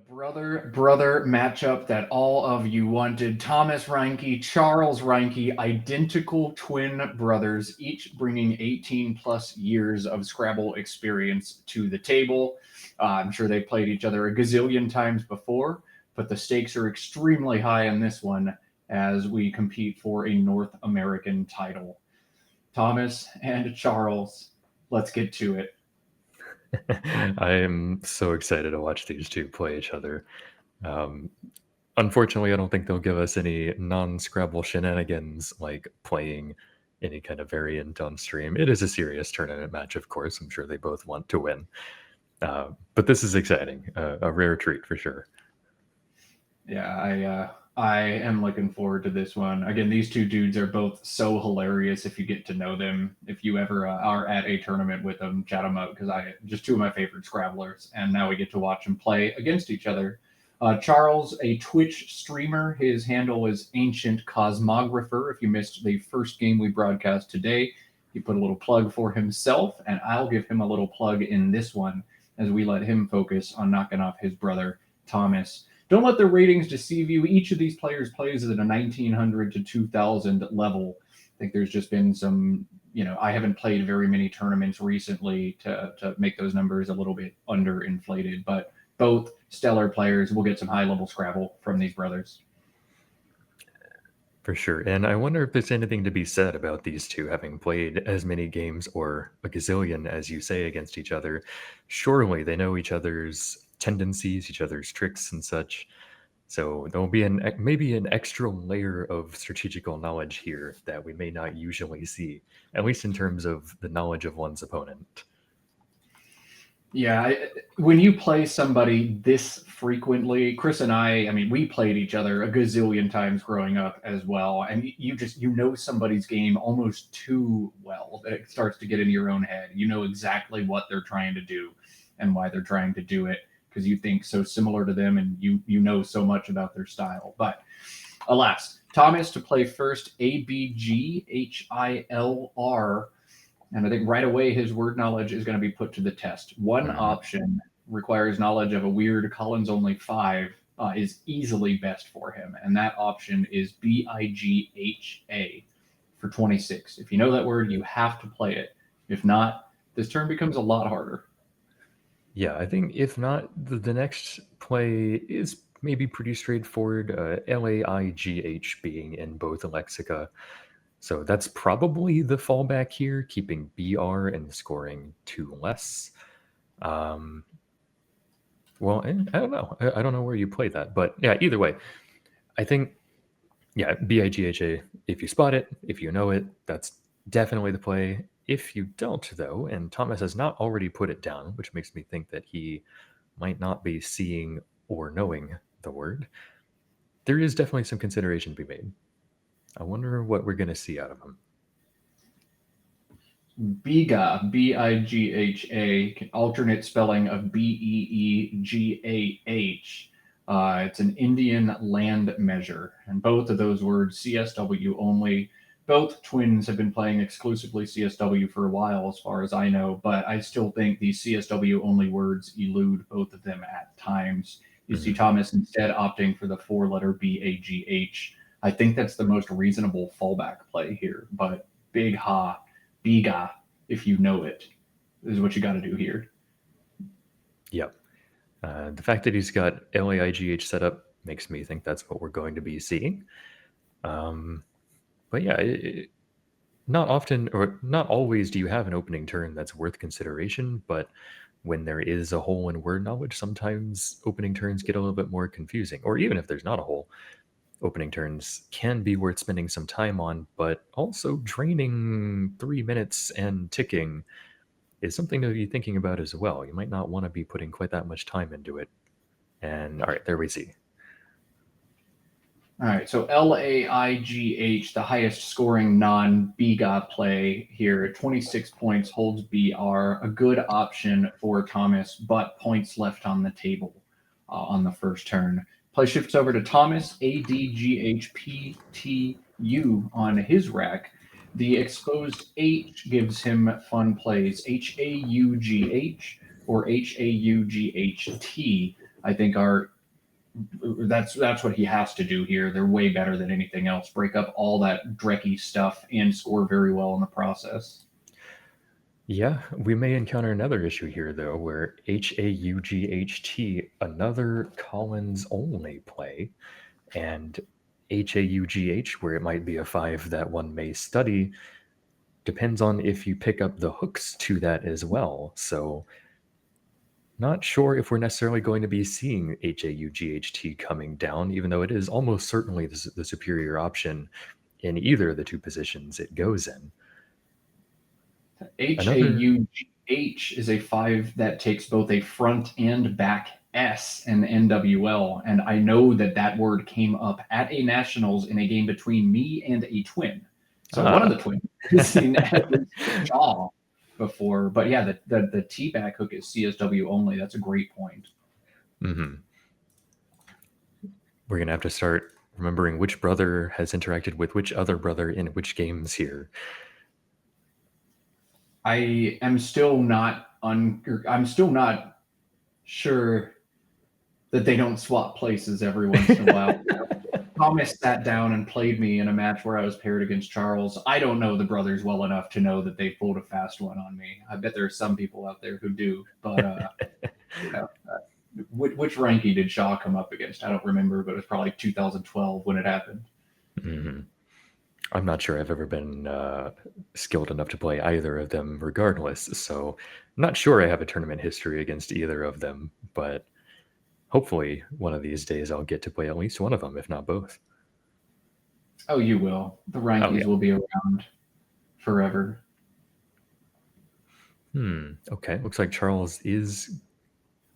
Brother matchup that all of you wanted. Thomas Reinke, Charles Reinke, identical twin brothers, each bringing 18 plus years of Scrabble experience to the table. I'm sure they played each other a gazillion times before, but the stakes are extremely high in this one as we compete for a North American title. Thomas and Charles, let's get to it. I am so excited to watch these two play each other. Um, Unfortunately, I don't think they'll give us any non-Scrabble shenanigans like playing any kind of variant on stream. It is a serious tournament match, of course. I'm sure they both want to win. But this is exciting, a rare treat for sure. I am looking forward to this one. Again, these two dudes are both so hilarious if you get to know them. If you ever are at a tournament with them, chat them up because I just two of my favorite Scrabblers, and now we get to watch them play against each other. Charles, a Twitch streamer, his handle is Ancient Cosmographer. If you missed the first game we broadcast today, he put a little plug for himself, and I'll give him a little plug in this one as we let him focus on knocking off his brother Thomas. Don't let the ratings deceive you. Each of these players plays at a 1900 to 2000 level. I think there's just been some, I haven't played very many tournaments recently to make those numbers a little bit underinflated, but both stellar players will get some high level Scrabble from these brothers. For sure. And I wonder if there's anything to be said about these two having played as many games or a gazillion, as you say, against each other. Surely they know each other's tendencies, each other's tricks and such. So there'll be maybe an extra layer of strategical knowledge here that we may not usually see, at least in terms of the knowledge of one's opponent. Yeah, when you play somebody this frequently, Chris and I mean, we played each other a gazillion times growing up as well, and you know somebody's game almost too well that it starts to get in your own head. You know exactly what they're trying to do and why they're trying to do it because you think so similar to them and you know so much about their style. But alas, Thomas to play first, ABGHILR. And I think right away his word knowledge is going to be put to the test. One option requires knowledge of a weird Collins only five is easily best for him. And that option is BIGHA for 26. If you know that word, you have to play it. If not, this turn becomes a lot harder. Yeah, I think if not, the next play is maybe pretty straightforward. LAIGH being in both lexica. So that's probably the fallback here, keeping BR and scoring 2 less. Well, I don't know. I don't know where you play that. But yeah, either way, I think, yeah, BIGHA, if you spot it, if you know it, that's definitely the play. If you don't, though, and Thomas has not already put it down, which makes me think that he might not be seeing or knowing the word, there is definitely some consideration to be made. I wonder what we're going to see out of him. Biga, BIGHA, alternate spelling of BEEGAH. It's an Indian land measure, and both of those words, CSW only. Both twins have been playing exclusively CSW for a while, as far as I know, but I still think these CSW only words elude both of them at times. You see Thomas instead opting for the four-letter BAGH. I think that's the most reasonable fallback play here, but big ha, biga, if you know it, is what you got to do here. Yep. The fact that he's got LAIGH set up makes me think that's what we're going to be seeing. But yeah, not often or not always do you have an opening turn that's worth consideration, but when there is a hole in word knowledge, sometimes opening turns get a little bit more confusing. Or even if there's not a hole, opening turns can be worth spending some time on, but also draining 3 minutes and ticking is something to be thinking about as well. You might not want to be putting quite that much time into it. And all right, there we see. All right, so LAIGH, the highest scoring non BGA play here, 26 points, holds BR, a good option for Thomas, but points left on the table on the first turn. Play shifts over to Thomas, ADGHPTU on his rack. The exposed H gives him fun plays, HAUGH or HAUGHT. I think are that's what he has to do here. They're way better than anything else. Break up all that drecky stuff and score very well in the process. Yeah, we may encounter another issue here, though, where HAUGHT, another Collins only play, and HAUGH, where it might be a 5 that one may study, depends on if you pick up the hooks to that as well. So, not sure if we're necessarily going to be seeing HAUGHT coming down, even though it is almost certainly the superior option in either of the two positions it goes in. HAUGH is a 5 that takes both a front and back S in NWL, and I know that that word came up at a nationals in a game between me and a twin. So one of the twins has seen at least the jaw before, but yeah, the T back hook is CSW only. That's a great point. Mm-hmm. We're gonna have to start remembering which brother has interacted with which other brother in which games here. I am still not I'm still not sure that they don't swap places every once in a while. Thomas sat down and played me in a match where I was paired against Charles. I don't know the brothers well enough to know that they pulled a fast one on me. I bet there are some people out there who do, but you know, which Reinke did Shaw come up against? I don't remember, but it was probably 2012 when it happened. Mm-hmm. I'm not sure I've ever been skilled enough to play either of them, regardless. So, I'm not sure I have a tournament history against either of them, but hopefully one of these days I'll get to play at least one of them, if not both. Oh, you will. The Reinkes will be around forever. Okay. Looks like Charles is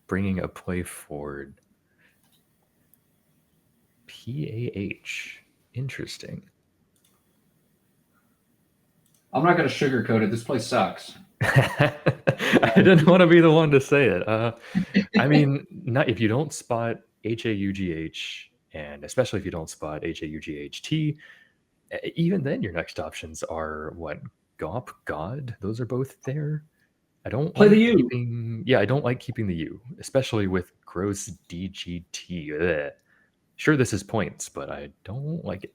bringing a play forward. PAH. Interesting. I'm not going to sugarcoat it. This place sucks. I didn't want to be the one to say it. I mean, not if you don't spot HAUGH, and especially if you don't spot HAUGHT, even then your next options are what? GOP, God? Those are both there. I don't play like the U. keeping. Yeah, I don't like keeping the U, especially with gross DGT. Ugh. Sure, this is points, but I don't like it.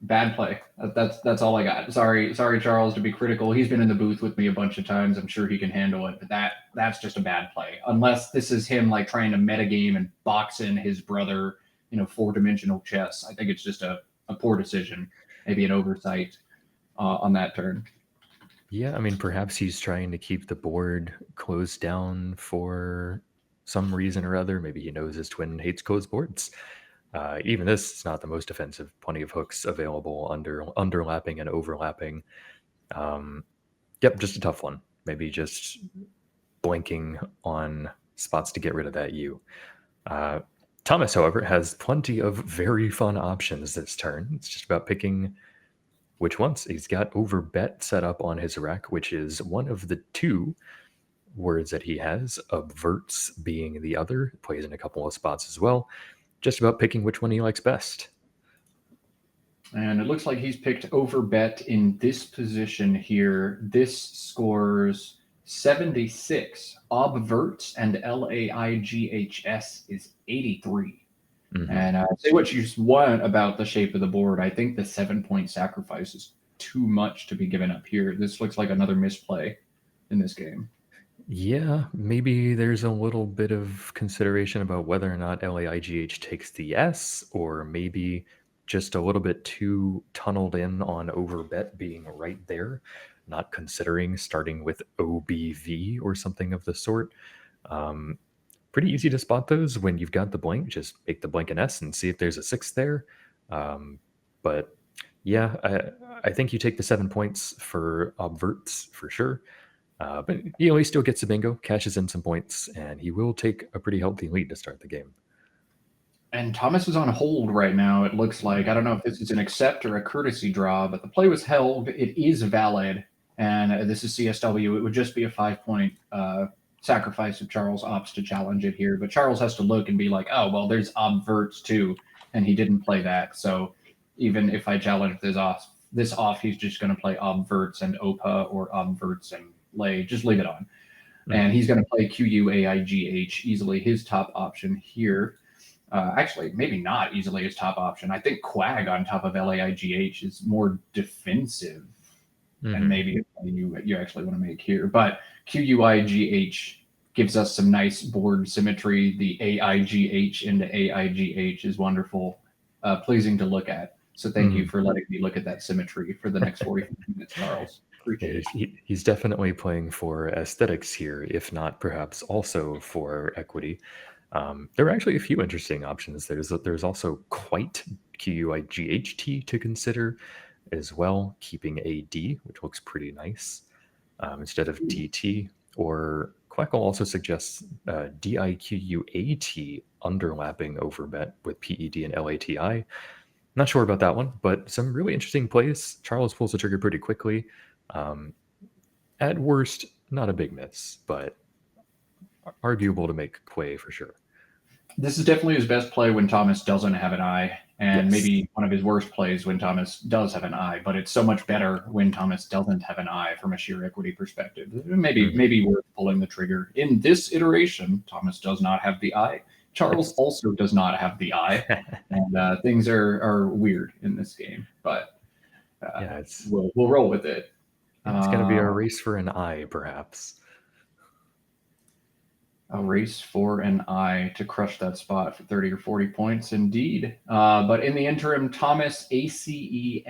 Bad play. That's all I got. Sorry, Charles, to be critical. He's been in the booth with me a bunch of times. I'm sure he can handle it, but that's just a bad play. Unless this is him like trying to metagame and box in his brother, 4-dimensional chess. I think it's just a poor decision, maybe an oversight on that turn. Yeah, I mean, perhaps he's trying to keep the board closed down for some reason or other. Maybe he knows his twin hates closed boards. Even this is not the most offensive. Plenty of hooks available underlapping and overlapping. Yep, just a tough one. Maybe just blinking on spots to get rid of that U. Thomas, however, has plenty of very fun options this turn. It's just about picking which ones. He's got overbet set up on his rack, which is one of the two words that he has, obverts being the other. Plays in a couple of spots as well. Just about picking which one he likes best. And it looks like he's picked overbet in this position here. This scores 76. Obverts and LAIGHS is 83. Mm-hmm. And say what you want about the shape of the board. I think the 7-point sacrifice is too much to be given up here. This looks like another misplay in this game. Yeah, maybe there's a little bit of consideration about whether or not LAIGH takes the S, or maybe just a little bit too tunneled in on overbet being right there, not considering starting with OBV or something of the sort. Pretty easy to spot those when you've got the blank. Just make the blank an S and see if there's a 6 there. But yeah, I think you take the 7 points for obverts for sure. But he still gets a bingo, cashes in some points, and he will take a pretty healthy lead to start the game. And Thomas is on hold right now, it looks like. I don't know if this is an accept or a courtesy draw, but the play was held. It is valid, and this is CSW. It would just be a 5-point sacrifice if Charles opts to challenge it here. But Charles has to look and be like, oh, well, there's obverts too, and he didn't play that. So even if I challenge this off, he's just going to play obverts and OPA or obverts and lay. Just leave it on. And he's going to play QUAIGH, easily his top option here. Actually, maybe not easily his top option. I think Quag on top of LAIGH is more defensive, and maybe you actually want to make here. But QUIGH gives us some nice board symmetry. The AIGH into AIGH is wonderful, pleasing to look at. So thank you for letting me look at that symmetry for the next 45 minutes, Charles. Appreciate it. He's definitely playing for aesthetics here, if not perhaps also for equity. There are actually a few interesting options. There's also quite QUIGHT to consider as well, keeping a D, which looks pretty nice, instead of TT. Or Quackle also suggests DIQUAT underlapping overbet with PED and LATI. Not sure about that one, but some really interesting plays. Charles pulls the trigger pretty quickly. At worst, not a big miss, but arguable to make Quay for sure. This is definitely his best play when Thomas doesn't have an eye, and maybe one of his worst plays when Thomas does have an eye, but it's so much better when Thomas doesn't have an eye from a sheer equity perspective. Maybe worth pulling the trigger. In this iteration, Thomas does not have the eye. Charles also does not have the eye, and things are weird in this game, but we'll roll with it. It's going to be a race for an eye, perhaps. A race for an eye to crush that spot for 30 or 40 points, indeed. But in the interim, Thomas ACEMNTV.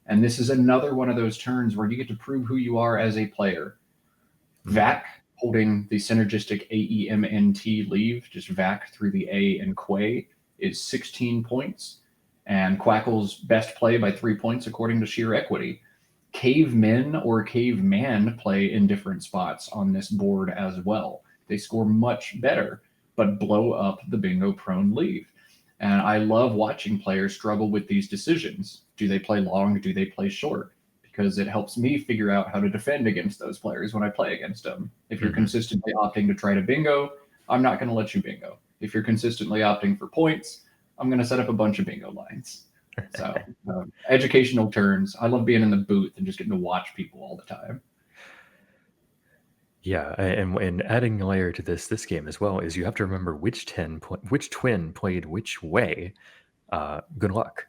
And this is another one of those turns where you get to prove who you are as a player. Vac holding the synergistic AEMNT leave, just Vac through the A and Quay, is 16 points. And Quackle's best play by 3 points according to sheer equity. Cavemen or caveman play in different spots on this board as well. They score much better, but blow up the bingo prone leave. And I love watching players struggle with these decisions. Do they play long? Do they play short? Because it helps me figure out how to defend against those players when I play against them. If you're consistently opting to try to bingo, I'm not going to let you bingo. If you're consistently opting for points, I'm going to set up a bunch of bingo lines. So educational turns. I love being in the booth and just getting to watch people all the time. Yeah, and adding a layer to this game as well is you have to remember which twin played which way. Good luck.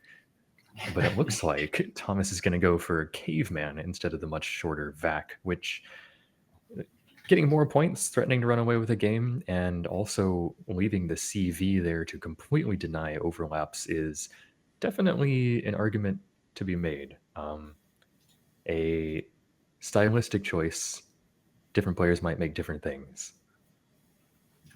But it looks like Thomas is going to go for Caveman instead of the much shorter Vac, which getting more points, threatening to run away with a game, and also leaving the CV there to completely deny overlaps is definitely an argument to be made. A stylistic choice. Different players might make different things.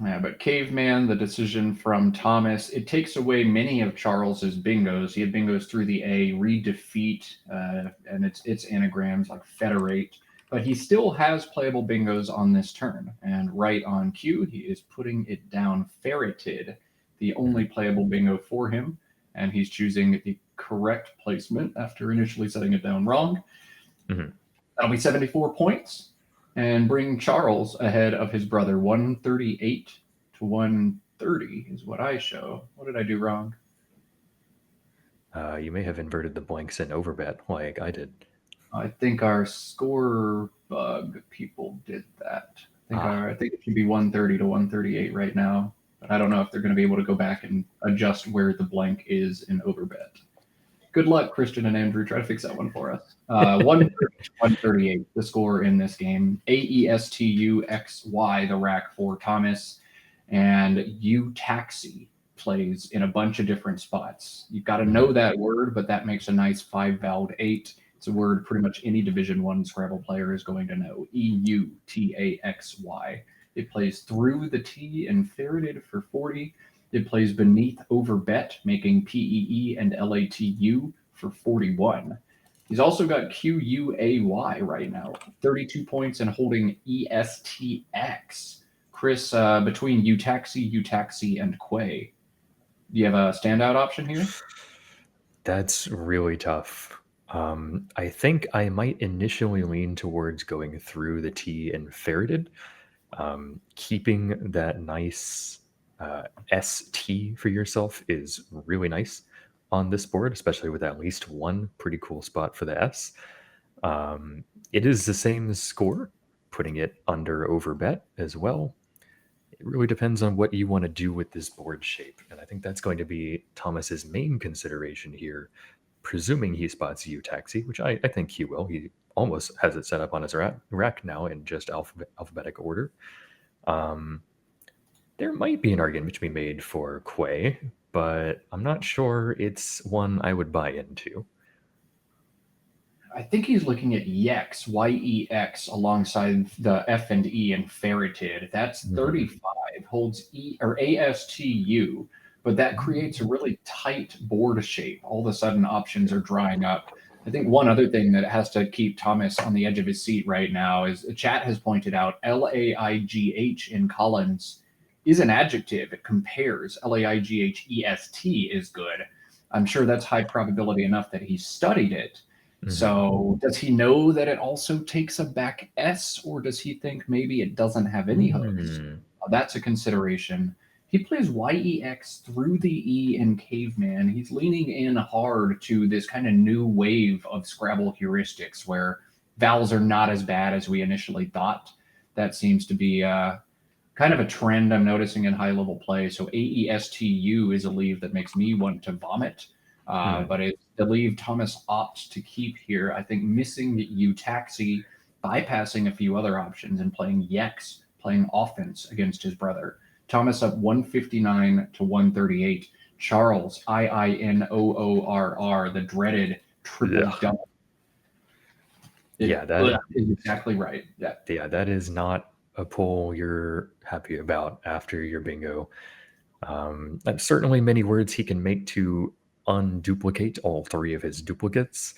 Yeah, but Caveman, the decision from Thomas, it takes away many of Charles's bingos. He had bingos through the A, redefeat, and its anagrams like federate. But he still has playable bingos on this turn. And right on cue, he is putting it down ferreted, the only playable bingo for him. And he's choosing the correct placement after initially setting it down wrong. That'll be 74 points and bring Charles ahead of his brother. 138 to 130 is what I show. What did I do wrong? You may have inverted the blanks in overbet like I did. I think our score bug people did that. I think it should be 130 to 138 right now. But I don't know if they're going to be able to go back and adjust where the blank is in overbet. Good luck, Christian and Andrew. Try to fix that one for us. 130 to 138, the score in this game. AESTUXY, the rack for Thomas. And U Taxi plays in a bunch of different spots. You've got to know that word, but that makes a nice 5-voweled 8. It's a word pretty much any Division I Scrabble player is going to know. EUTAXY. It plays through the T and ferreted for 40. It plays beneath overbet, making PEE and LATU for 41. He's also got QUAY right now, 32 points and holding ESTX. Chris, between UTaxi, and Quay, do you have a standout option here? That's really tough. I think I might initially lean towards going through the T and ferreted, keeping that nice ST for yourself is really nice on this board, especially with at least one pretty cool spot for the S. It is the same score, putting it under over bet as well. It really depends on what you want to do with this board shape. And I think that's going to be Thomas's main consideration here, presuming he spots U taxi, which I think he will. He almost has it set up on his rack now in just alphabetic order. There might be an argument to be made for Quay, but I'm not sure it's one I would buy into. I think he's looking at Yex, YEX, alongside the F and E and ferreted. That's Mhm. 35, holds E or ASTU, but that creates a really tight board shape. All of a sudden, options are drying up. I think one other thing that has to keep Thomas on the edge of his seat right now is the chat has pointed out LAIGH in Collins is an adjective. It compares. LAIGHEST is good. I'm sure that's high probability enough that he studied it. So does he know that it also takes a back S, or does he think maybe it doesn't have any hooks? That's a consideration. He plays YEX through the E in Caveman. He's leaning in hard to this kind of new wave of Scrabble heuristics where vowels are not as bad as we initially thought. That seems to be kind of a trend I'm noticing in high level play. So AESTU is a leave that makes me want to vomit. But it's the leave Thomas opts to keep here. I think missing U taxi, bypassing a few other options, and playing Yex, playing offense against his brother. Thomas up 159 to 138. Charles, IINOORR, the dreaded triple double. Yeah, that is exactly right. Yeah, that is not a pull you're happy about after your bingo. Certainly many words he can make to unduplicate all three of his duplicates.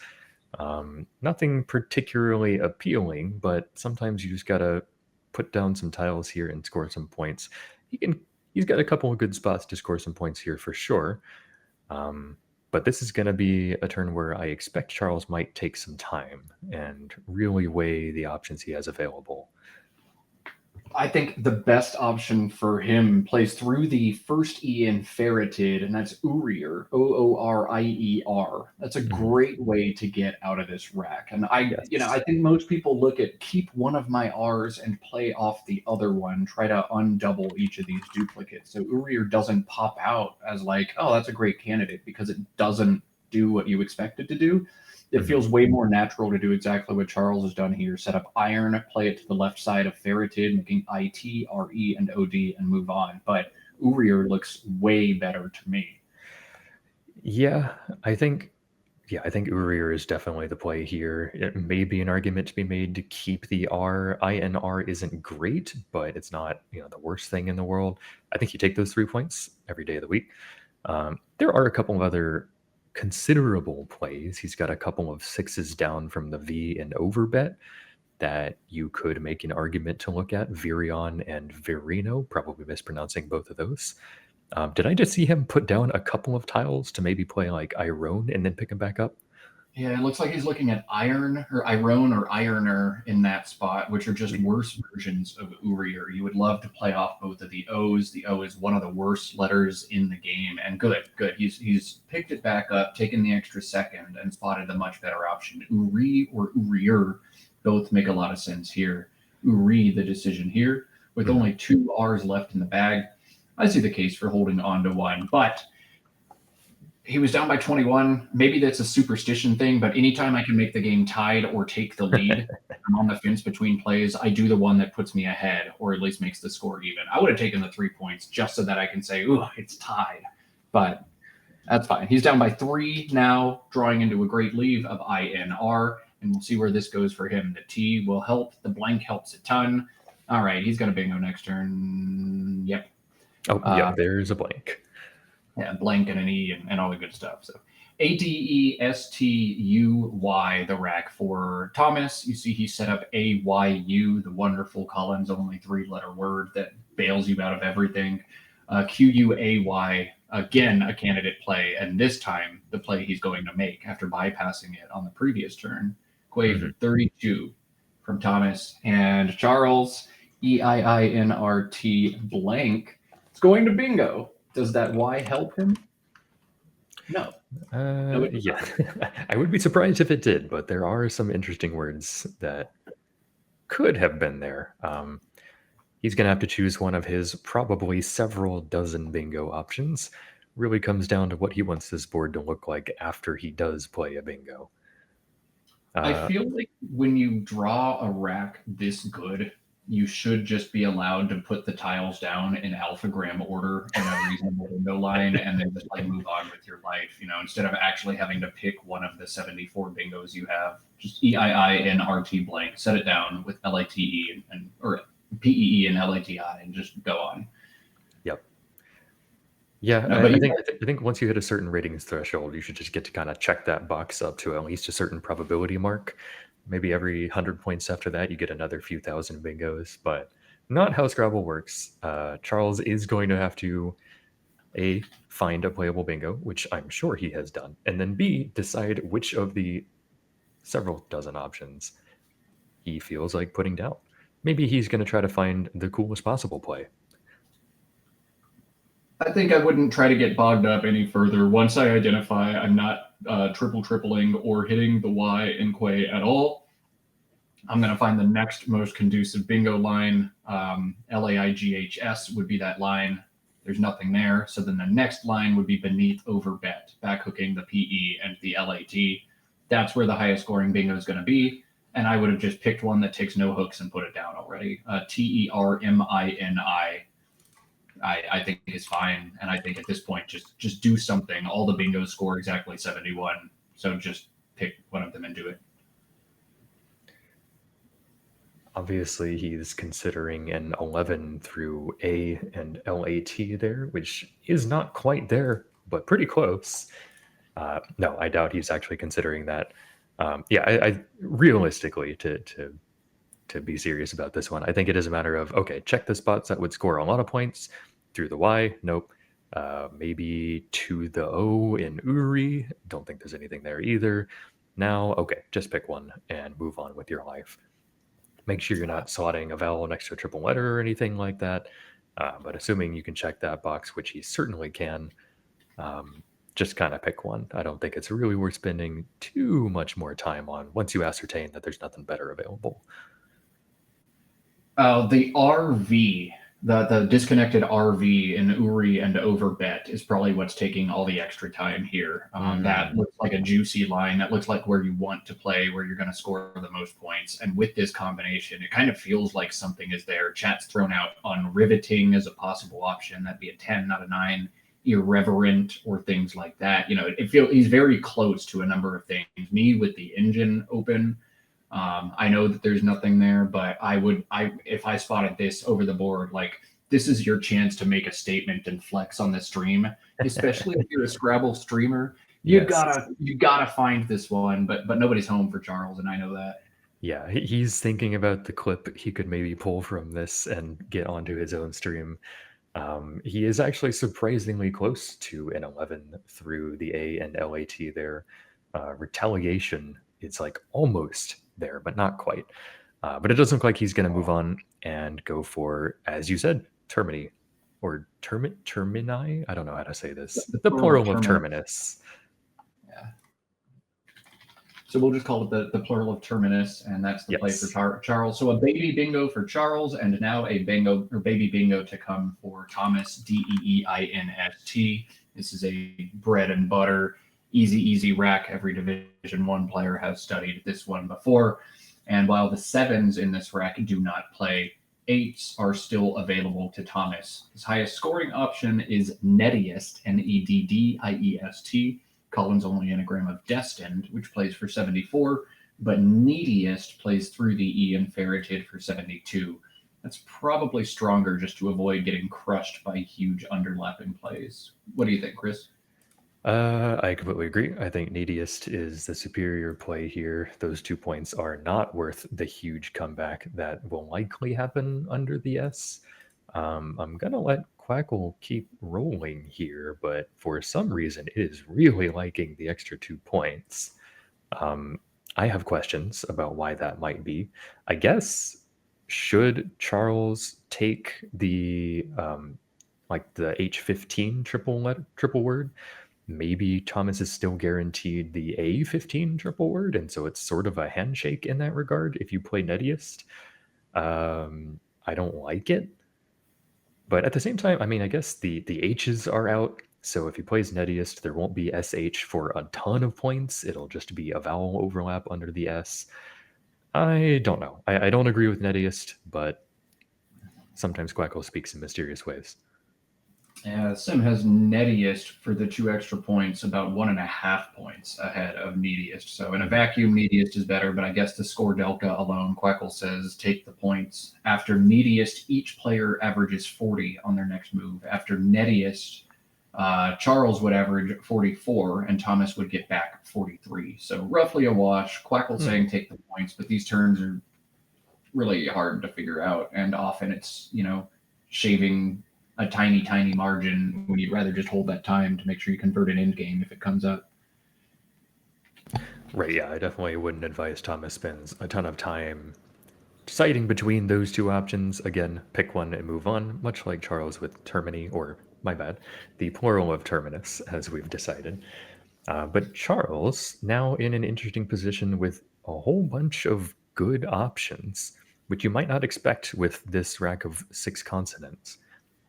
Nothing particularly appealing, but sometimes you just gotta put down some tiles here and score some points. He's got a couple of good spots to score some points here for sure. But this is going to be a turn where I expect Charles might take some time and really weigh the options he has available. I think the best option for him plays through the first E in ferreted, and that's Urier, OORIER. That's a great way to get out of this rack. And I think most people look at keep one of my R's and play off the other one, try to undouble each of these duplicates. So Urier doesn't pop out as like, oh, that's a great candidate because it doesn't do what you expect it to do. It feels way more natural to do exactly what Charles has done here. Set up iron, play it to the left side of ferreted, making IT, RE, and OD, and move on. But Urier looks way better to me. Yeah, I think Urier is definitely the play here. It may be an argument to be made to keep the R. INR isn't great, but it's not the worst thing in the world. I think you take those 3 points every day of the week. There are a couple of other considerable plays. He's got a couple of sixes down from the V and overbet that you could make an argument to look at. Virion and Virino, probably mispronouncing both of those. Did I just see him put down a couple of tiles to maybe play like Iron and then pick him back up? Yeah, it looks like he's looking at Iron or Iron or Ironer in that spot, which are just worse versions of Urier. You would love to play off both of the O's. The O is one of the worst letters in the game, and good. He's picked it back up, taken the extra second, and spotted the much better option. Uri or Urier both make a lot of sense here. Uri, the decision here, with only 2 R's left in the bag. I see the case for holding on to one, but he was down by 21. Maybe that's a superstition thing, but anytime I can make the game tied or take the lead, I'm on the fence between plays, I do the one that puts me ahead or at least makes the score even. I would have taken the 3 points just so that I can say, ooh, it's tied. But that's fine. He's down by 3 now, drawing into a great leave of INR, and we'll see where this goes for him. The T will help. The blank helps a ton. All right, he's got a bingo next turn. Yep. Oh, yeah, there's a blank. Yeah, blank and an E and all the good stuff. So ADESTUY, the rack for Thomas. You see he set up AYU, the wonderful Collins only 3-letter word that bails you out of everything. QUAY, again, a candidate play, and this time the play he's going to make after bypassing it on the previous turn. Quay for 32 from Thomas. And Charles, EIINRT blank. It's going to bingo. Does that Y help him? No. Yeah. I would be surprised if it did, but there are some interesting words that could have been there. He's going to have to choose one of his probably several dozen bingo options. Really comes down to what he wants this board to look like after he does play a bingo. I feel like when you draw a rack this good, you should just be allowed to put the tiles down in alphagram order in a reasonable window line and then just like move on with your life, instead of actually having to pick one of the 74 bingos you have. Just EIINRT blank, set it down with LATE or PEE and LATI and just go on. Yep. Yeah, No, I think once you hit a certain ratings threshold, you should just get to kind of check that box up to at least a certain probability mark. Maybe every 100 points after that, you get another few thousand bingos, but not how Scrabble works. Charles is going to have to A, find a playable bingo, which I'm sure he has done, and then B, decide which of the several dozen options he feels like putting down. Maybe he's going to try to find the coolest possible play. I think I wouldn't try to get bogged up any further. Once I identify I'm not tripling or hitting the Y in Quay at all, I'm going to find the next most conducive bingo line. LAIGHS would be that line. There's nothing there. So then the next line would be beneath over bet, back hooking the PE and the LAT. That's where the highest scoring bingo is going to be. And I would have just picked one that takes no hooks and put it down already. TERMINI. I think is fine. And I think at this point, just do something. All the bingos score exactly 71. So just pick one of them and do it. Obviously, he's considering an 11 through A and LAT there, which is not quite there, but pretty close. No, I doubt he's actually considering that. I realistically, to be serious about this one, I think it is a matter of, okay, check the spots that would score a lot of points. Through the Y, nope. Maybe to the O in Uri, don't think there's anything there either. Now, okay, just pick one and move on with your life. Make sure you're not slotting a vowel next to a triple letter or anything like that. But assuming you can check that box, which he certainly can, just kind of pick one. I don't think it's really worth spending too much more time on once you ascertain that there's nothing better available. The RV, the disconnected RV in Uri and Overbet is probably what's taking all the extra time here. That looks like a juicy line. That looks like where you want to play, where you're going to score the most points. And with this combination, it kind of feels like something is there. Chat's thrown out on riveting as a possible option. That'd be a 10, not a 9. Irreverent or things like that. It feels he's very close to a number of things. Me with the engine open. I know that there's nothing there, but if I spotted this over the board, like this is your chance to make a statement and flex on the stream, especially if you're a Scrabble streamer. You gotta find this one, but nobody's home for Charles, and I know that. Yeah, he's thinking about the clip he could maybe pull from this and get onto his own stream. He is actually surprisingly close to an 11 through the A and LAT there. Retaliation, it's like almost there, but not quite. But it doesn't look like he's going to move on and go for, as you said, Termini or Termini. I don't know how to say this. The plural of terminus. Yeah. So we'll just call it the plural of terminus, and that's the play for Charles. So a baby bingo for Charles, and now a bingo or baby bingo to come for Thomas, DEEINST. This is a bread and butter, easy rack. Every Division 1 player has studied this one before. And while the 7s in this rack do not play, 8s are still available to Thomas. His highest scoring option is Nettiest, NEDDIEST. Collins only anagram of destined, which plays for 74, but neediest plays through the E and ferreted for 72. That's probably stronger just to avoid getting crushed by huge underlapping plays. What do you think, Chris? I completely agree. I think neediest is the superior play here. Those 2 points are not worth the huge comeback that will likely happen under the S. I'm going to let Quackle keep rolling here, but for some reason it is really liking the extra 2 points. I have questions about why that might be. I guess, should Charles take the like the H15 triple word? Maybe Thomas is still guaranteed the A15 triple word, and so it's sort of a handshake in that regard if you play Nettiest. I don't like it. But at the same time, I mean, I guess the H's are out. So if he plays Nettiest, there won't be SH for a ton of points. It'll just be a vowel overlap under the S. I don't know. I don't agree with Nettiest, but sometimes Quackle speaks in mysterious ways. Sim has Nettiest for the 2 extra points, about 1.5 points ahead of Neediest. So in a vacuum, Neediest is better, but I guess the score delta alone, Quackle says take the points. After Neediest, each player averages 40 on their next move. After Nettiest, Charles would average 44 and Thomas would get back 43. So roughly a wash. Quackle saying take the points, but these turns are really hard to figure out. And often it's, shaving a tiny, tiny margin when you'd rather just hold that time to make sure you convert an end game if it comes up. Right, yeah, I definitely wouldn't advise Thomas spends a ton of time deciding between those two options. Again, pick one and move on, much like Charles with Termini, or my bad, the plural of terminus, as we've decided. But Charles, now in an interesting position with a whole bunch of good options, which you might not expect with this rack of 6 consonants.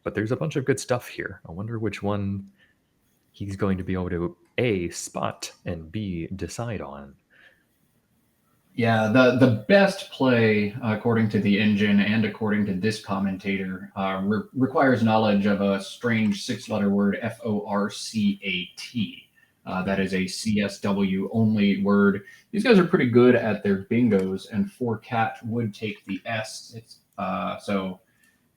But there's a bunch of good stuff here. I wonder which one he's going to be able to A, spot, and B, decide on. Yeah, the best play, according to the engine and according to this commentator, requires knowledge of a strange 6-letter word, FORCAT. That is a CSW only word. These guys are pretty good at their bingos, and forcat would take the S. So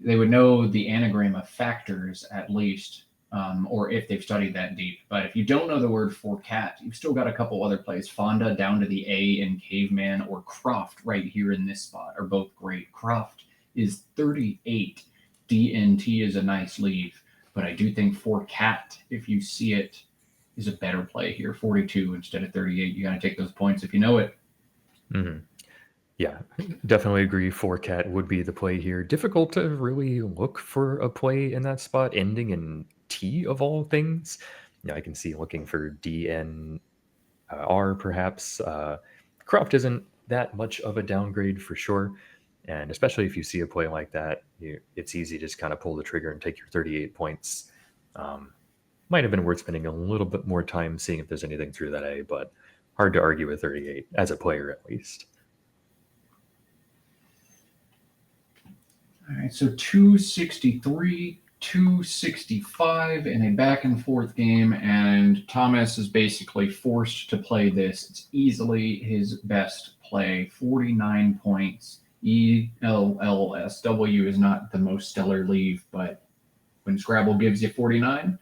they would know the anagram of factors at least, or if they've studied that deep. But if you don't know the word for cat, you've still got a couple other plays. Fonda down to the A in Caveman, or Croft right here in this spot are both great. Croft is 38. DNT is a nice leave. But I do think for cat, if you see it, is a better play here. 42 instead of 38. You got to take those points if you know it. Mm-hmm. Yeah, definitely agree. Cat would be the play here. Difficult to really look for a play in that spot, ending in T of all things. I can see looking for DN R perhaps. Croft isn't that much of a downgrade for sure. And especially if you see a play like that, it's easy to just kind of pull the trigger and take your 38 points. Might have been worth spending a little bit more time seeing if there's anything through that A, but hard to argue with 38 as a player at least. All right, so 263, 265 in a back and forth game, and Thomas is basically forced to play this. It's easily his best play, 49 points. ELLSW is not the most stellar leave, but when Scrabble gives you 49,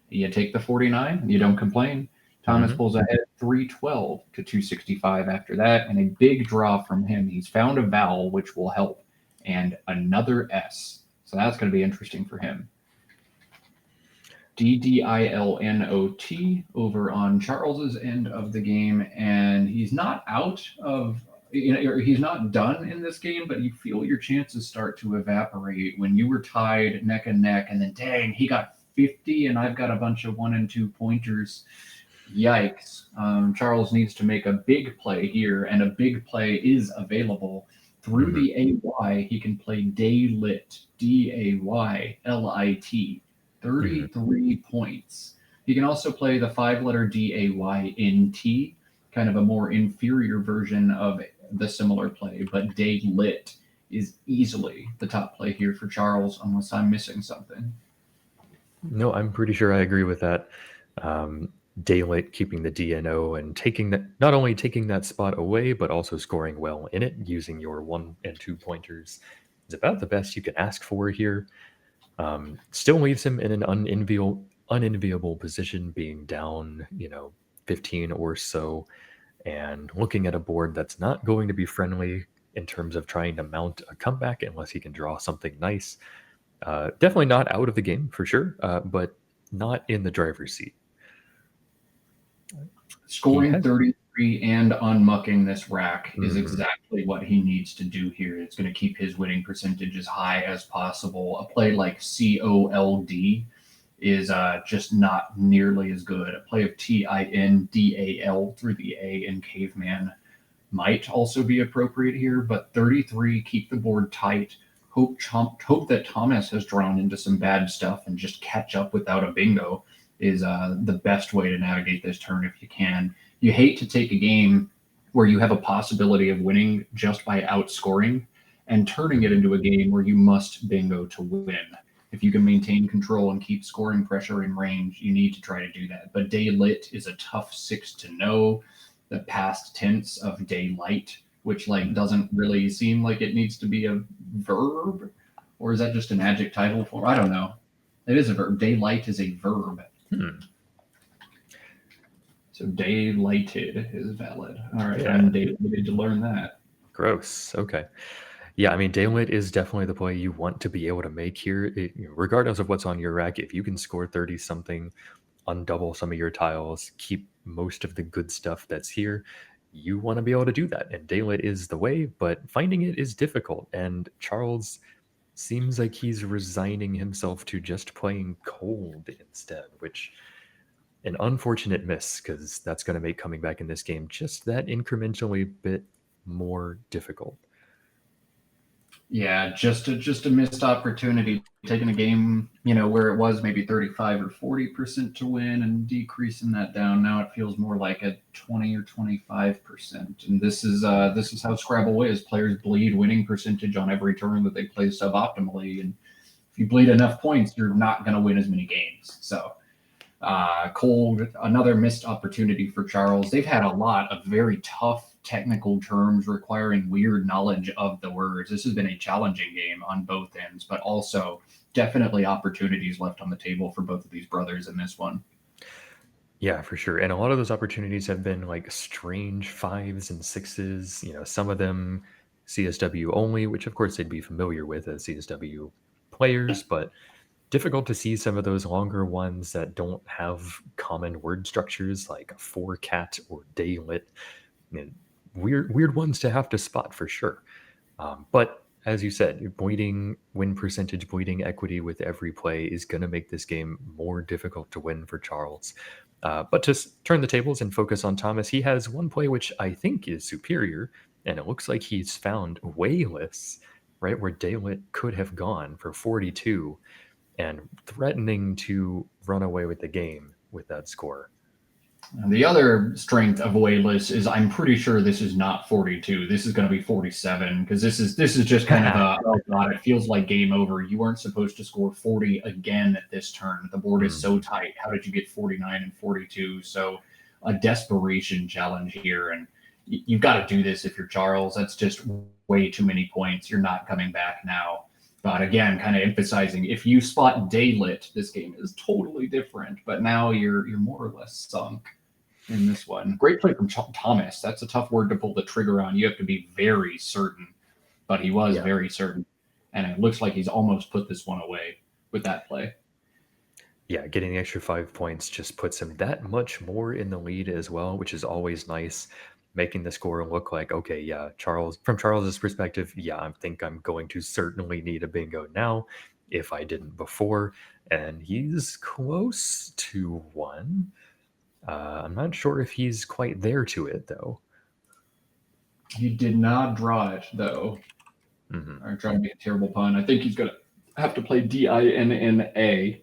you take the 49, you don't complain. Thomas pulls ahead 312 to 265 after that, and a big draw from him. He's found a vowel, which will help, and another S. So that's going to be interesting for him. DDILNOT over on Charles's end of the game, and he's not out of, he's not done in this game, but you feel your chances start to evaporate when you were tied neck and neck, and then dang, he got 50, and I've got a bunch of 1 and 2 pointers. Yikes. Charles needs to make a big play here, and a big play is available. Through the AY, he can play Daylit, DAYLIT, 33 points. He can also play the 5-letter DAYNT, kind of a more inferior version of the similar play, but Daylit is easily the top play here for Charles, unless I'm missing something. No, I'm pretty sure I agree with that. Daylight keeping the DNO and taking that, not only taking that spot away, but also scoring well in it using your 1 and 2 pointers is about the best you can ask for here. Still leaves him in an unenviable position, being down, 15 or so, and looking at a board that's not going to be friendly in terms of trying to mount a comeback unless he can draw something nice. Definitely not out of the game for sure, but not in the driver's seat. Scoring 33 and unmucking this rack is exactly what he needs to do here. It's going to keep his winning percentage as high as possible. A play like COLD is just not nearly as good. A play of TINDAL through the A in Caveman might also be appropriate here, but 33, keep the board tight. Hope that Thomas has drawn into some bad stuff and just catch up without a bingo is the best way to navigate this turn if you can. You hate to take a game where you have a possibility of winning just by outscoring and turning it into a game where you must bingo to win. If you can maintain control and keep scoring pressure in range, you need to try to do that. But daylit is a tough 6 to know. The past tense of daylight, which like doesn't really seem like it needs to be a verb, or is that just an adjectival form? I don't know. It is a verb. Daylight is a verb. So daylighted is valid. All right, Yeah. I'm daylighted to learn that. Gross. Okay. Yeah, I mean, daylight is definitely the play you want to be able to make here. Regardless of what's on your rack, if you can score 30 something, undouble some of your tiles, keep most of the good stuff that's here, you want to be able to do that. And daylight is the way, but finding it is difficult. And Charles seems like he's resigning himself to just playing cold instead, which an unfortunate miss because that's going to make coming back in this game just that incrementally bit more difficult. Yeah, just a missed opportunity. Taking a game, where it was maybe 35 or 40% to win and decreasing that down. Now it feels more like a 20 or 25%. And this is how Scrabble is. Players bleed winning percentage on every turn that they play suboptimally. And if you bleed enough points, you're not going to win as many games. So cold, another missed opportunity for Charles. They've had a lot of very tough technical terms requiring weird knowledge of the words. This has been a challenging game on both ends, but also definitely opportunities left on the table for both of these brothers in this one. Yeah, for sure. And a lot of those opportunities have been like strange fives and sixes, some of them CSW only, which of course they'd be familiar with as CSW players, but difficult to see some of those longer ones that don't have common word structures like for cat or daylit. And weird ones to have to spot for sure. But as you said, bleeding win percentage, bleeding equity with every play is going to make this game more difficult to win for Charles. But to turn the tables and focus on Thomas, he has one play which I think is superior, and it looks like he's found wayless, right where Daylit could have gone for 42, and threatening to run away with the game with that score. And the other strength of Wayless is I'm pretty sure this is not 42. This is going to be 47 because this is just kind of a oh god, it feels like game over. You weren't supposed to score 40 again at this turn. The board is so tight. How did you get 49 and 42? So a desperation challenge here, and you've got to do this if you're Charles. That's just way too many points. You're not coming back now. But again, kind of emphasizing if you spot daylit, this game is totally different. But now you're more or less sunk in this one. Great play from Thomas. That's a tough word to pull the trigger on. You have to be very certain, but he was very certain. And it looks like he's almost put this one away with that play. Yeah, getting the extra 5 points just puts him that much more in the lead as well, which is always nice. Making the score look like, okay, yeah, from Charles's perspective, yeah, I think I'm going to certainly need a bingo now if I didn't before. And he's close to one. I'm not sure if he's quite there to it, though. He did not draw it, though. I'm trying to make a terrible pun. I think he's going to have to play DINNA,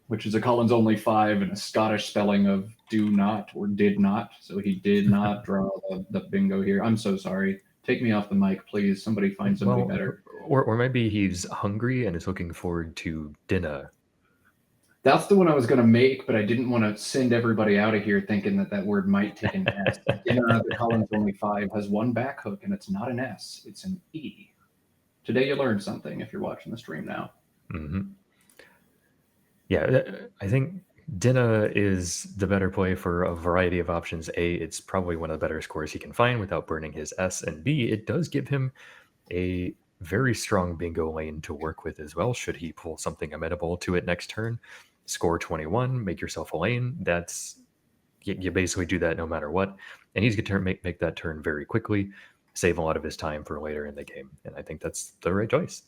which is a Collins only 5 and a Scottish spelling of do not or did not. So he did not draw the bingo here. I'm so sorry. Take me off the mic, please. Somebody find somebody better. Or maybe he's hungry and is looking forward to dinner. That's the one I was going to make, but I didn't want to send everybody out of here thinking that word might take an S. The Collins only 5 has one back hook, and it's not an S. It's an E. Today you learned something if you're watching the stream now. Yeah, I think Dinah is the better play for a variety of options. A, it's probably one of the better scores he can find without burning his S, and B, it does give him a very strong bingo lane to work with as well, should he pull something amenable to it next turn. Score 21, make yourself a lane. You basically do that no matter what, and he's going to make that turn very quickly, save a lot of his time for later in the game, and I think that's the right choice.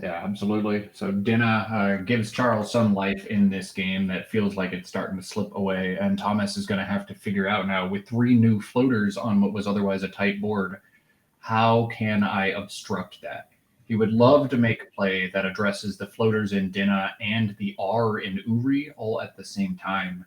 Yeah, absolutely. So Dinah gives Charles some life in this game that feels like it's starting to slip away, and Thomas is going to have to figure out now with 3 new floaters on what was otherwise a tight board, how can I obstruct that? He would love to make a play that addresses the floaters in Dinah and the R in Uri all at the same time.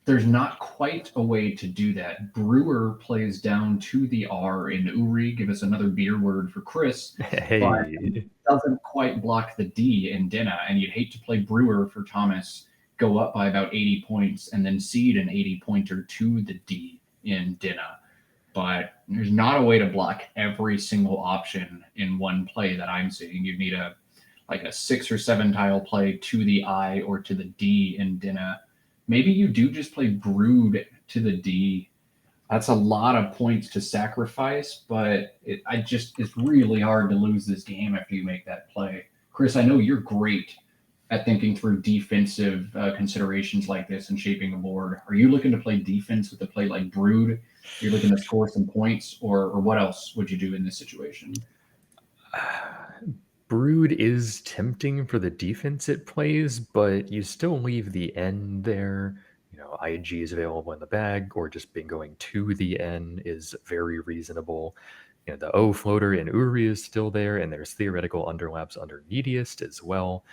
There's not quite a way to do that. Brewer plays down to the R in Uri, give us another beer word for Chris, but Hey, doesn't quite block the D in Dinah. And you'd hate to play Brewer for Thomas, go up by about 80 points, and then seed an 80 pointer to the D in Dinah. But there's not a way to block every single option in one play that I'm seeing. You need a 6 or 7 tile play to the I or to the D in Dinah. Maybe you do just play Brood to the D. That's a lot of points to sacrifice, but it's really hard to lose this game if you make that play. Chris, I know you're great at thinking through defensive considerations like this and shaping a board. Are you looking to play defense with a play like Brood? You're looking to score some points, or what else would you do in this situation? Brood is tempting for the defense it plays, but you still leave the N there. IG is available in the bag, or just being going to the N is very reasonable. The O floater in Uri is still there, and there's theoretical underlaps under Neediest as well.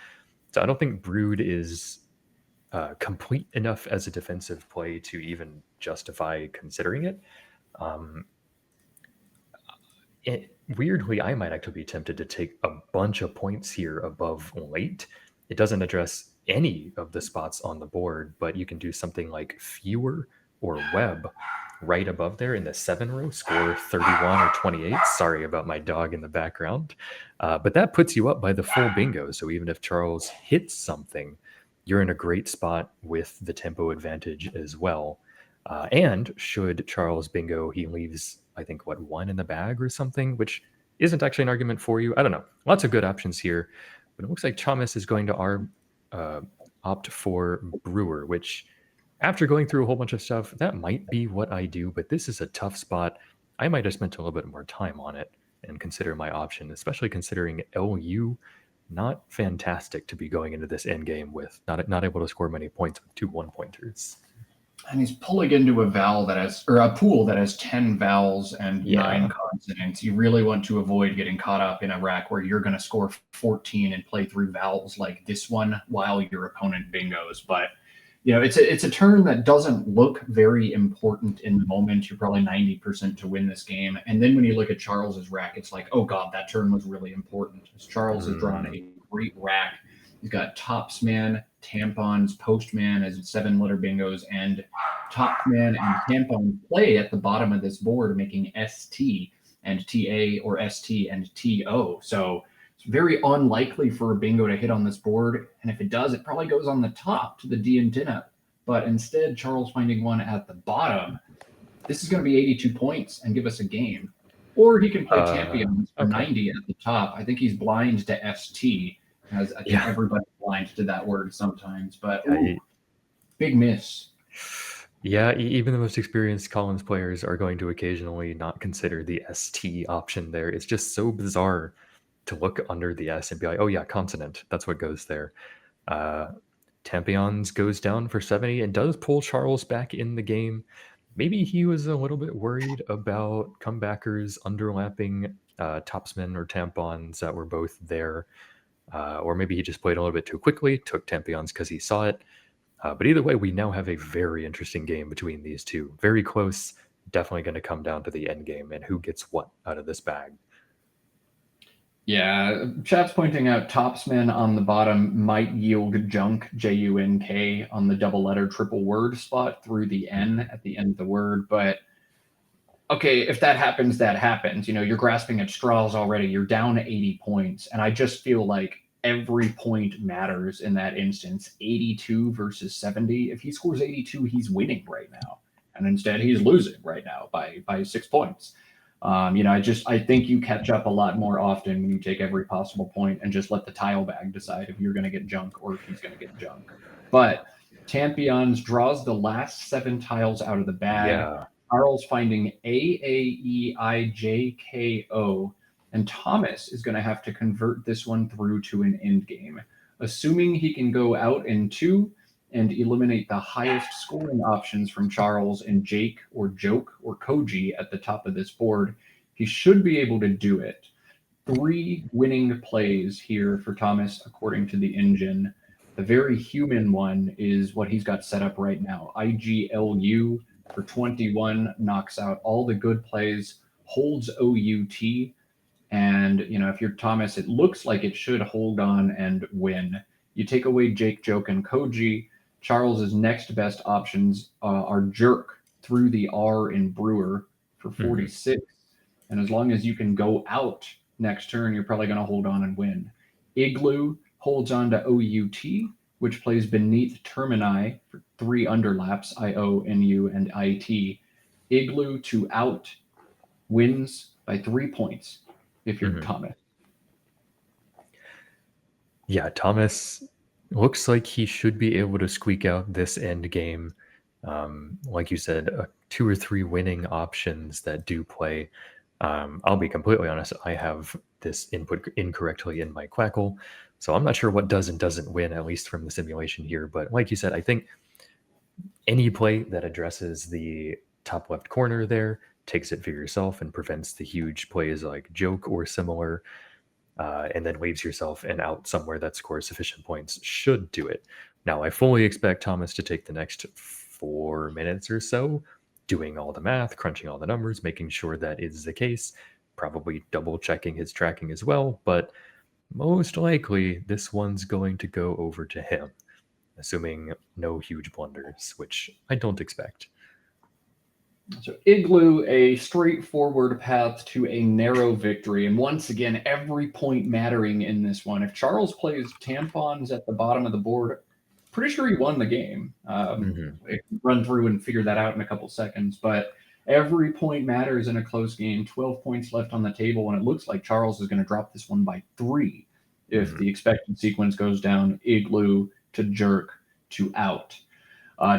So I don't think Brood is complete enough as a defensive play to even justify considering it. Um, Weirdly, I might actually be tempted to take a bunch of points here above late. It doesn't address any of the spots on the board, but you can do something like fewer or web right above there in the 7 row, score 31 or 28. Sorry about my dog in the background. But that puts you up by the full bingo. So even if Charles hits something, you're in a great spot with the tempo advantage as well. And should Charles bingo, he leaves, I think, what, one in the bag or something, which isn't actually an argument for you. I don't know. Lots of good options here. But it looks like Thomas is going to opt for Brewer, which, after going through a whole bunch of stuff, that might be what I do. But this is a tough spot. I might have spent a little bit more time on it and consider my option, especially considering LU. Not fantastic to be going into this end game with not able to score many points with 2 1-pointers. And he's pulling into a vowel that has, or a pool that has 10 vowels and Yeah. 9 consonants. You really want to avoid getting caught up in a rack where you're going to score 14 and play through vowels like this one while your opponent bingos. But it's a turn that doesn't look very important in the moment. You're probably 90% to win this game. And then when you look at Charles's rack, it's like, oh God, that turn was really important. Charles has drawn a great rack. He's got Topsman, Tampons, Postman as 7-letter bingos, and Topsman and Tampon play at the bottom of this board, making ST and TA or ST and TO. So it's very unlikely for a bingo to hit on this board. And if it does, it probably goes on the top to the D and Dinah. But instead, Charles finding one at the bottom, this is going to be 82 points and give us a game. Or he can play Champions for 90 at the top. I think he's blind to ST, as I think everybody's blind to that word sometimes. But big miss. Yeah, even the most experienced Collins players are going to occasionally not consider the ST option there. It's just so bizarre to look under the S and be like, oh yeah, consonant. That's what goes there. Tampions goes down for 70 and does pull Charles back in the game. Maybe he was a little bit worried about comebackers underlapping topsmen or tampons that were both there. Or maybe he just played a little bit too quickly, took Tampions because he saw it. But either way, we now have a very interesting game between these two. Very close, definitely going to come down to the end game and who gets what out of this bag. Yeah, chat's pointing out Topsman on the bottom might yield junk, JUNK, on the double letter triple word spot through the N at the end of the word. But okay, if that happens, that happens. You're grasping at straws already. You're down 80 points. And I just feel like every point matters in that instance. 82 versus 70. If he scores 82, he's winning right now. And instead, he's losing right now by 6 points. I think you catch up a lot more often when you take every possible point and just let the tile bag decide if you're going to get junk or if he's going to get junk. But Tampions draws the last 7 tiles out of the bag. Yeah. Charles finding AAEIJKO And Thomas is going to have to convert this one through to an endgame. Assuming he can go out in two and eliminate the highest scoring options from Charles and Jake or Joke or Koji at the top of this board, he should be able to do it. 3 winning plays here for Thomas, according to the engine. The very human one is what he's got set up right now. IGLU for 21 knocks out all the good plays, holds OUT, and if you're Thomas, it looks like it should hold on and win. You take away Jake, Joke, and Koji. Charles's next best options are Jerk through the R in Brewer for 46. And as long as you can go out next turn, you're probably going to hold on and win. Igloo holds on to OUT, which plays beneath Termini for 3 underlaps, IO, NU, and IT. Igloo to out wins by 3 points if you're Thomas. Yeah, Thomas looks like he should be able to squeak out this end game. Like you said, 2 or 3 winning options that do play. I'll be completely honest, I have this input incorrectly in my Quackle, so I'm not sure what does and doesn't win, at least from the simulation here. But like you said, I think any play that addresses the top left corner there, takes it for yourself, and prevents the huge plays like Joke or similar, and then leaves yourself an out somewhere that scores sufficient points, should do it. Now, I fully expect Thomas to take the next 4 minutes or so doing all the math, crunching all the numbers, making sure that is the case, probably double checking his tracking as well, but most likely this one's going to go over to him, assuming no huge blunders, which I don't expect. So Igloo, a straightforward path to a narrow victory. And once again, every point mattering in this one. If Charles plays tampons at the bottom of the board, pretty sure he won the game. Run through and figure that out in a couple seconds. But every point matters in a close game. 12 points left on the table, and it looks like Charles is going to drop this one by 3 if the expected sequence goes down. Igloo to Jerk to out.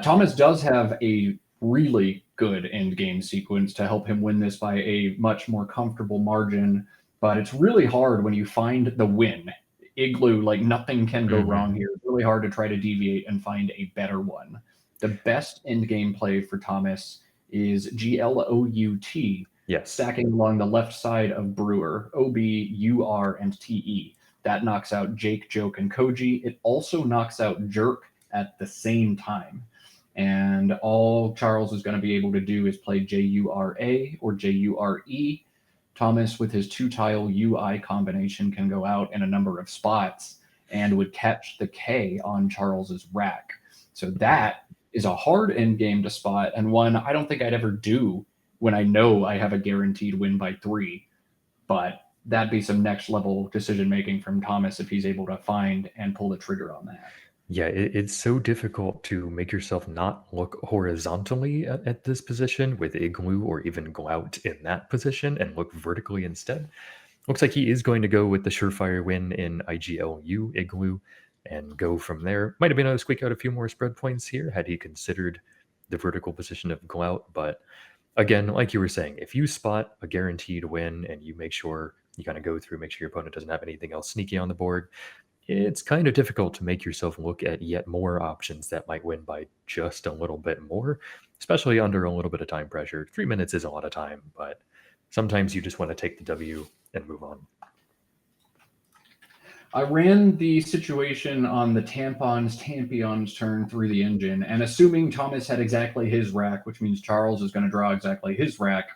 Thomas does have a really good end game sequence to help him win this by a much more comfortable margin, but it's really hard when you find the win. Igloo, like nothing can go wrong here. It's really hard to try to deviate and find a better one. The best end game play for Thomas is GLOUT, stacking along the left side of Brewer, OB, UR, and TE. That knocks out Jake, Joke, and Koji. It also knocks out Jerk at the same time. And all Charles is going to be able to do is play JURA or JURE. Thomas, with his 2-tile UI combination, can go out in a number of spots and would catch the K on Charles's rack. So that is a hard end game to spot, and one I don't think I'd ever do when I know I have a guaranteed win by 3. But that'd be some next level decision making from Thomas if he's able to find and pull the trigger on that. Yeah, it's so difficult to make yourself not look horizontally at this position with Igloo, or even go out in that position and look vertically instead. Looks like he is going to go with the surefire win in IGLU Igloo and go from there. Might have been able to squeak out a few more spread points here had he considered the vertical position of go out. But again, like you were saying, if you spot a guaranteed win and you make sure you kind of go through, make sure your opponent doesn't have anything else sneaky on the board, it's kind of difficult to make yourself look at yet more options that might win by just a little bit more, especially under a little bit of time pressure. 3 minutes is a lot of time, but sometimes you just want to take the W and move on. I ran the situation on the Tampion's turn through the engine, and assuming Thomas had exactly his rack, which means Charles is going to draw exactly his rack,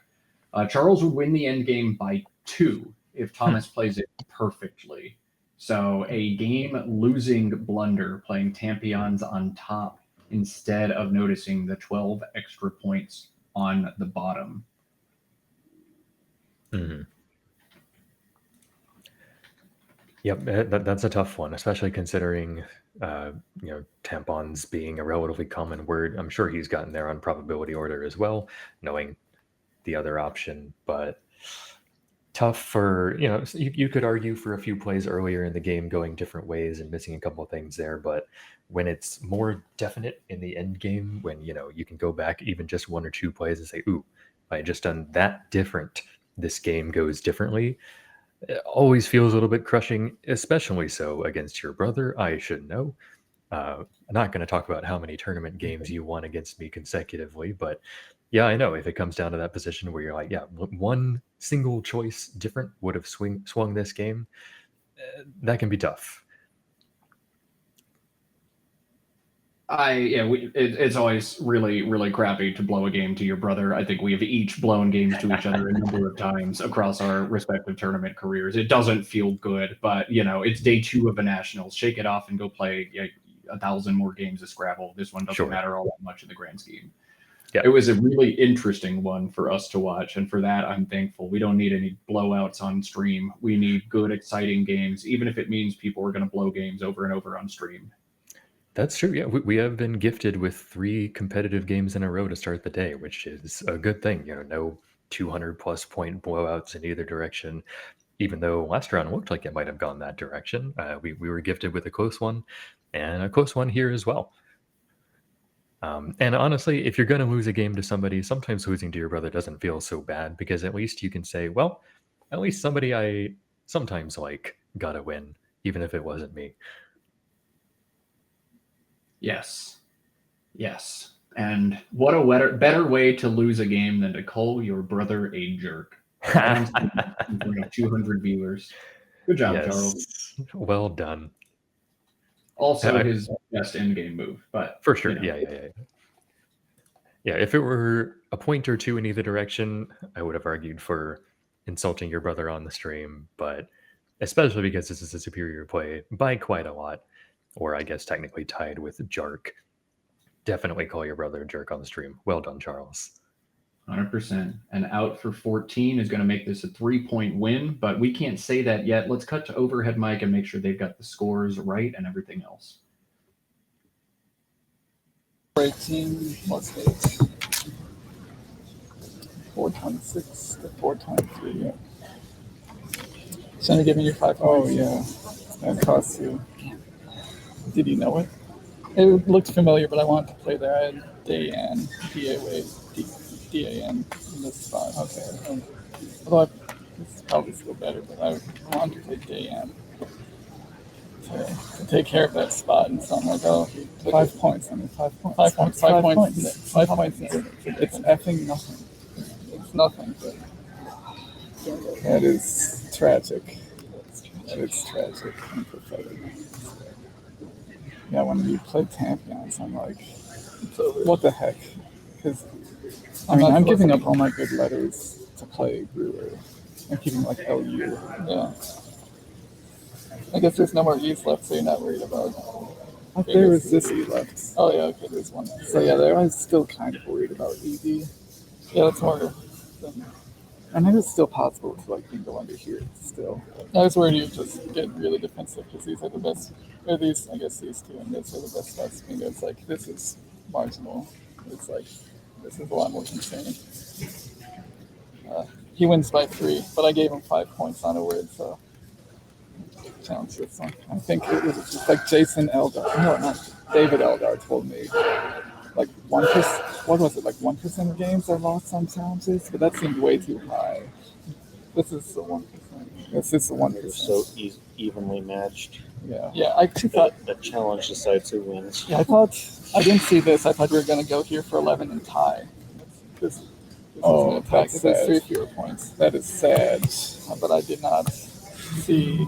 Charles would win the end game by 2 if Thomas plays it perfectly. So a game-losing blunder playing Tampions on top instead of noticing the 12 extra points on the bottom. Yep, that's a tough one, especially considering tampons being a relatively common word. I'm sure he's gotten there on probability order as well, knowing the other option, but tough for, you could argue for a few plays earlier in the game going different ways and missing a couple of things there, but when it's more definite in the end game, when you can go back even just 1 or 2 plays and say, ooh, if I had just done that different, this game goes differently. It always feels a little bit crushing, especially so against your brother. I should know. I'm not going to talk about how many tournament games you won against me consecutively, but yeah, I know if it comes down to that position where you're like, yeah, one single choice different would have swung this game, that can be tough. It's always really crappy to blow a game to your brother. I think we have each blown games to each other a number of times across our respective tournament careers. It doesn't feel good, but it's day 2 of the nationals. Shake it off and go play 1,000 more games of Scrabble. This one doesn't Sure. matter all that much in the grand scheme. Yeah. It was a really interesting one for us to watch, and for that I'm thankful. We don't need any blowouts on stream. We need good, exciting games, even if it means people are going to blow games over and over on stream. That's true. Yeah, we have been gifted with 3 competitive games in a row to start the day, which is a good thing. No 200 plus point blowouts in either direction. Even though last round looked like it might have gone that direction, we were gifted with a close one, and a close one here as well. And honestly, if you're going to lose a game to somebody, sometimes losing to your brother doesn't feel so bad because at least you can say, well, at least somebody I sometimes like got a win, even if it wasn't me. Yes. And what a better way to lose a game than to call your brother a jerk. Right on stream in front of 200 viewers. Good job, Charles. Well done. Also, his best endgame move, but for sure. Yeah. If it were a point or two in either direction, I would have argued for insulting your brother on the stream, but especially because this is a superior play by quite a lot, or I guess technically tied with Jark. Definitely call your brother a jerk on the stream. Well done, Charles. 100%. And out for 14 is going to make this a 3-point win, but we can't say that yet. Let's cut to overhead mic and make sure they've got the scores right and everything else. 18 plus 8. 4 times 6 to 4 times 3. Yeah. Shouldn't give me your 5 points. Oh, yeah. That costs you. Did you know it? It looked familiar, but I wanted to play there. I had DAN, DAN in this spot. Okay. Although this is probably still better, but I wanted to play DAN to take care of that spot. And so I'm like, oh, 5 points. I mean, 5 points. 5 points. 5 points. 5 points. It's effing nothing. It's nothing, but that is tragic. It's tragic and pathetic. Yeah, when you play Tampions, I'm like, what the heck? Because I'm giving up all my good letters to play Brewer. I'm keeping like LU. Yeah. I guess there's no more E's left, so you're not worried about. There is this E left. Oh yeah, okay, there's one. So yeah, there I was still kind of worried about ED. Yeah, that's more. I think it's still possible to like go under here still. I was worried you'd just get really defensive because these are the best. Or these, I guess these two and this are the best spots. I mean, it's like this is marginal. It's like this is a lot more concerning. He wins by 3, but I gave him 5 points on a word, so challenge this one. I think it was just like Jason Eldar. No, not David Eldar told me like 1%. What was it? Like 1% of games are lost on challenges, but that seemed way too high. This is the 1%. This is the 1%. They're so evenly matched. Yeah. Yeah, I thought That challenge decides who wins. Yeah, I didn't see this. I thought we were going to go here for 11 and tie. This Oh, is that's sad. 3 fewer points. That is sad. But I did not see.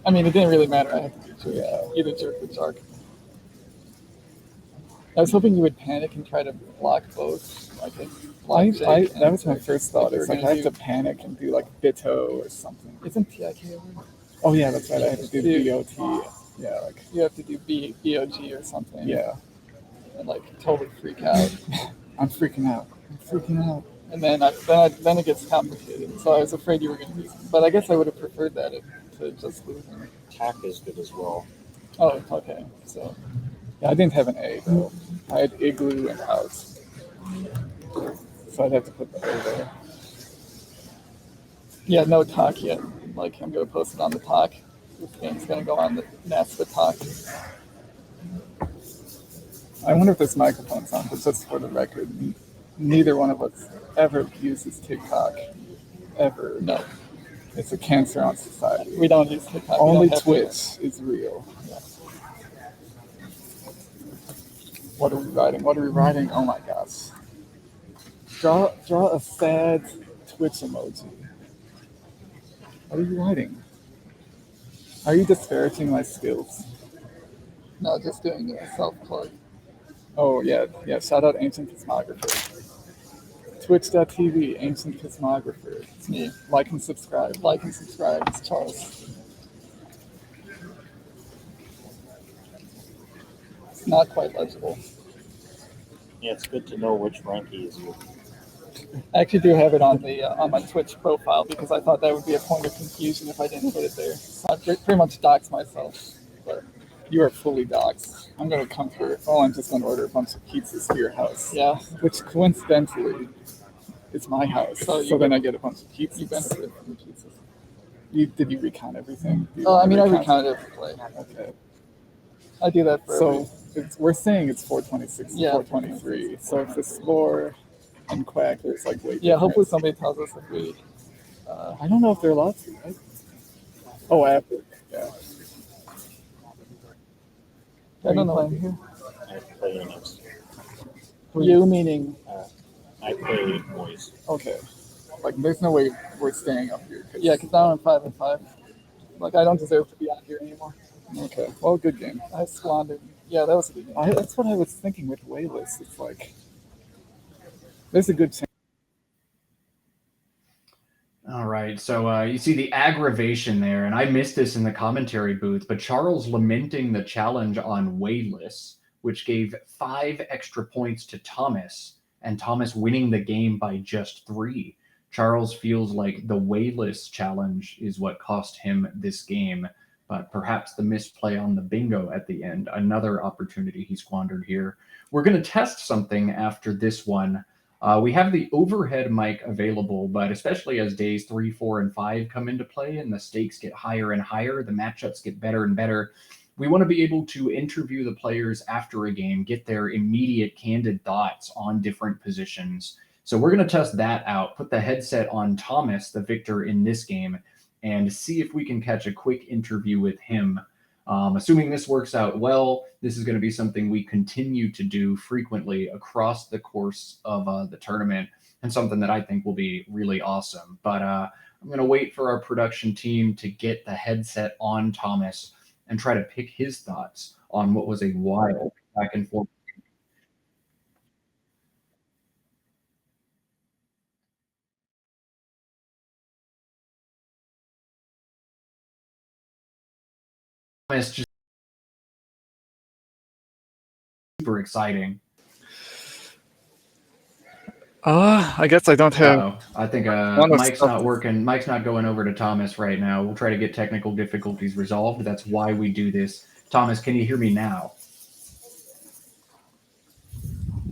I mean, it didn't really matter. I had to do jerk. Yeah. Either jerk or jark. I was hoping you would panic and try to block both. That was my first thought. Like It's like I have to panic and do like Bitto or something. Isn't TIK over? Oh yeah, that's right. I have to do BOT. Yeah, like You have to do BOG or something. yeah. And like totally freak out. I'm freaking out. And then it gets complicated. So I was afraid you were going to lose. But I guess I would have preferred that to just lose him. Tack is good as well. Oh, okay. So Yeah, I didn't have an A though. I had Igloo and Out. So I'd have to put the A there. yeah, no talk yet. Like I'm going to post it on the talk. This game's going to go on the NASA talk. I wonder if this microphone's on, but just for the record, neither one of us ever uses TikTok. Ever. No. It's a cancer on society. We don't use TikTok. We Only don't have Twitch is real. What are we writing? What are we writing? Oh my gosh. Draw a sad Twitch emoji. What are you writing? Are you disparaging my skills? No, just doing a self-plug. Oh yeah. Shout out Ancient Cosmographer. Twitch.tv, Ancient Cosmographer. It's me. Like and subscribe. Like and subscribe. It's Charles. It's not quite legible. Yeah, it's good to know which Reinke is you. I actually do have it on the on my Twitch profile because I thought that would be a point of confusion if I didn't put it there. So I pretty much doxed myself. But You are fully doxxed. I'm gonna come for. Oh, I'm just gonna order a bunch of pizzas to your house. yeah, Which coincidentally is my house. So So, you then I get a bunch of pizzas. you benefit from the pizzas. Did you recount everything? Do you Oh, I wanna mean, I recount? recounted every play. Okay. I do that for every. So we're saying it's 426 Yeah. 423. So if the score and Quack, there's like way Yeah, different. hopefully somebody tells us if we. I don't know if they're allowed to, right? Oh, after. Yeah. I don't know. Here? I play against. You meaning? I play boys. Okay. Like, there's no way we're staying up here. Yeah, because now I'm 5-5. Like I don't deserve to be out here anymore. Okay. Well, good game. I squandered. Yeah, that was a good game. That's what I was thinking with Wayless. It's like, there's a good chance. All right, so you see the aggravation there, and I missed this in the commentary booth, but Charles lamenting the challenge on Wayless, which gave 5 extra points to Thomas, and Thomas winning the game by just 3. Charles feels like the Wayless challenge is what cost him this game, but perhaps the misplay on the bingo at the end, another opportunity he squandered here. We're going to test something after this one. We have the overhead mic available, but especially as days 3, 4, and 5 come into play and the stakes get higher and higher, the matchups get better and better, we want to be able to interview the players after a game, get their immediate candid thoughts on different positions. So we're going to test that out, put the headset on Thomas, the victor in this game, and see if we can catch a quick interview with him. Assuming this works out well, this is going to be something we continue to do frequently across the course of the tournament, and something that I think will be really awesome. But I'm going to wait for our production team to get the headset on Thomas and try to pick his thoughts on what was a wild back and forth. Thomas, just super exciting. I guess I don't have. Uh-oh. I think One of Mike's stuff not is- working. Mike's not going over to Thomas right now. We'll try to get technical difficulties resolved. That's why we do this. Thomas, can you hear me now?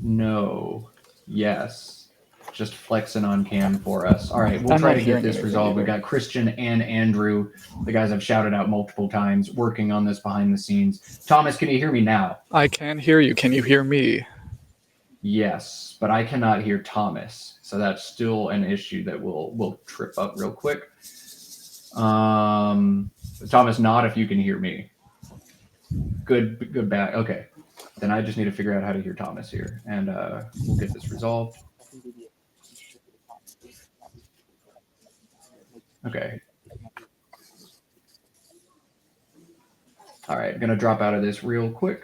No. Yes. Just flexing on cam for us. All right, we'll I'm try not to get hearing this anything resolved. We either. got Christian and Andrew, the guys I've shouted out multiple times, working on this behind the scenes. Thomas, can you hear me now? I can hear you. Can you hear me? Yes, but I cannot hear Thomas, so that's still an issue that we'll trip up real quick. Thomas, not if you can hear me. Good, bad. Okay, then I just need to figure out how to hear Thomas here, and we'll get this resolved. Okay. All right, gonna drop out of this real quick.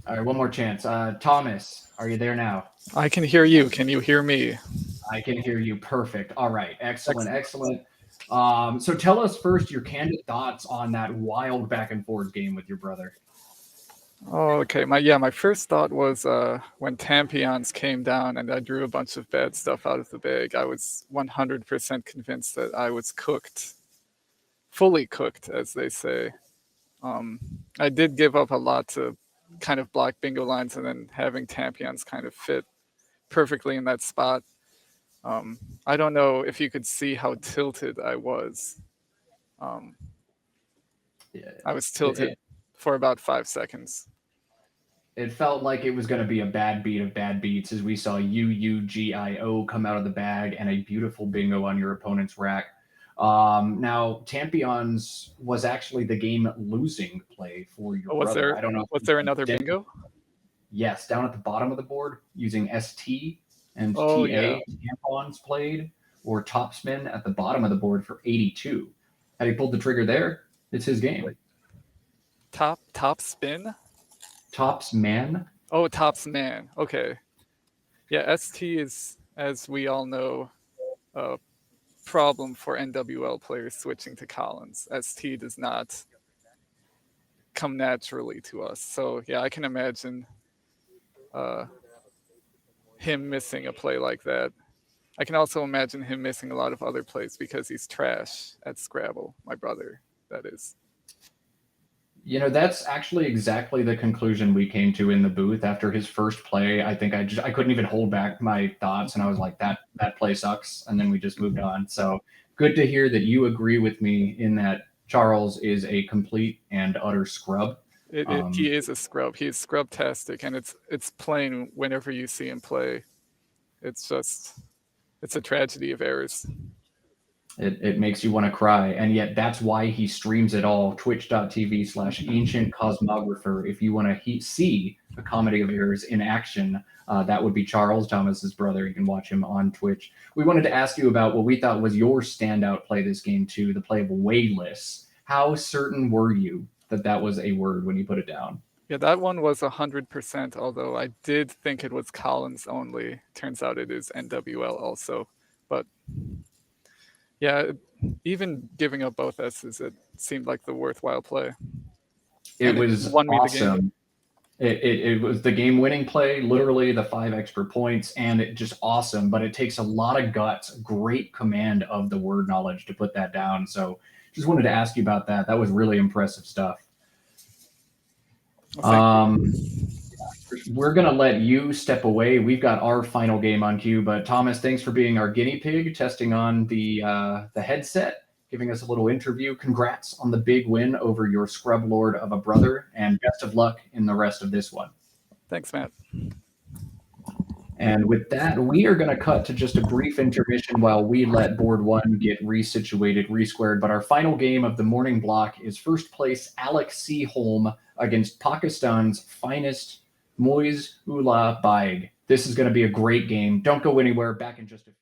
All right, one more chance. Thomas, are you there now? I can hear you. Can you hear me? I can hear you. Perfect. All right. Excellent. So tell us first your candid thoughts on that wild back and forth game with your brother. Oh, okay. My first thought was when Tampions came down and I drew a bunch of bad stuff out of the bag, I was 100% convinced that I was cooked. Fully cooked, as they say. I did give up a lot to kind of block bingo lines, and then having Tampions kind of fit perfectly in that spot. I don't know if you could see how tilted I was. Yeah. I was tilted for about 5 seconds. It felt like it was going to be a bad beat of bad beats as we saw UUGIO come out of the bag and a beautiful bingo on your opponent's rack. Now, Tampion's was actually the game losing play for your brother. I don't know. Was there another Did- bingo? Yes, down at the bottom of the board using ST and Oh, TA yeah. tampons played, or topspin at the bottom of the board for 82. Had he pulled the trigger there, it's his game. Top spin? Tops man. Oh, tops man. Okay. Yeah, ST is, as we all know, a problem for NWL players switching to Collins. ST does not come naturally to us. So yeah, I can imagine him missing a play like that. I can also imagine him missing a lot of other plays because he's trash at Scrabble. My brother, that is. You know, that's actually exactly the conclusion we came to in the booth after his first play. I think I couldn't even hold back my thoughts, and I was like, that play sucks, and then we just moved on. So good to hear that you agree with me in that Charles is a complete and utter scrub. He is a scrub. He's scrub-tastic, and it's plain whenever you see him play. It's a tragedy of errors. It makes you want to cry. And yet that's why he streams it all. Twitch.tv/ancient cosmographer. If you want to see a comedy of errors in action, that would be Charles, Thomas's brother. You can watch him on Twitch. We wanted to ask you about what we thought was your standout play this game too, the play of wayless. How certain were you that that was a word when you put it down? Yeah, that one was 100%, although I did think it was Collins only. Turns out it is NWL also. But yeah, even giving up both S's, it seemed like the worthwhile play. It was won me the awesome. game. It was the game-winning play, literally the 5 extra points, and it just awesome. But it takes a lot of guts, great command of the word knowledge to put that down. So just wanted to ask you about that. That was really impressive stuff. We're going to let you step away. We've got our final game on cue, but Thomas, thanks for being our guinea pig, testing on the headset, giving us a little interview. Congrats on the big win over your scrub lord of a brother, and best of luck in the rest of this one. Thanks, Matt. And with that, we are going to cut to just a brief intermission while we let board one get resituated, resquared. But our final game of the morning block is first place Alex C. Holm against Pakistan's finest Moiz Ullah Baig. This is going to be a great game. Don't go anywhere. Back in just a few.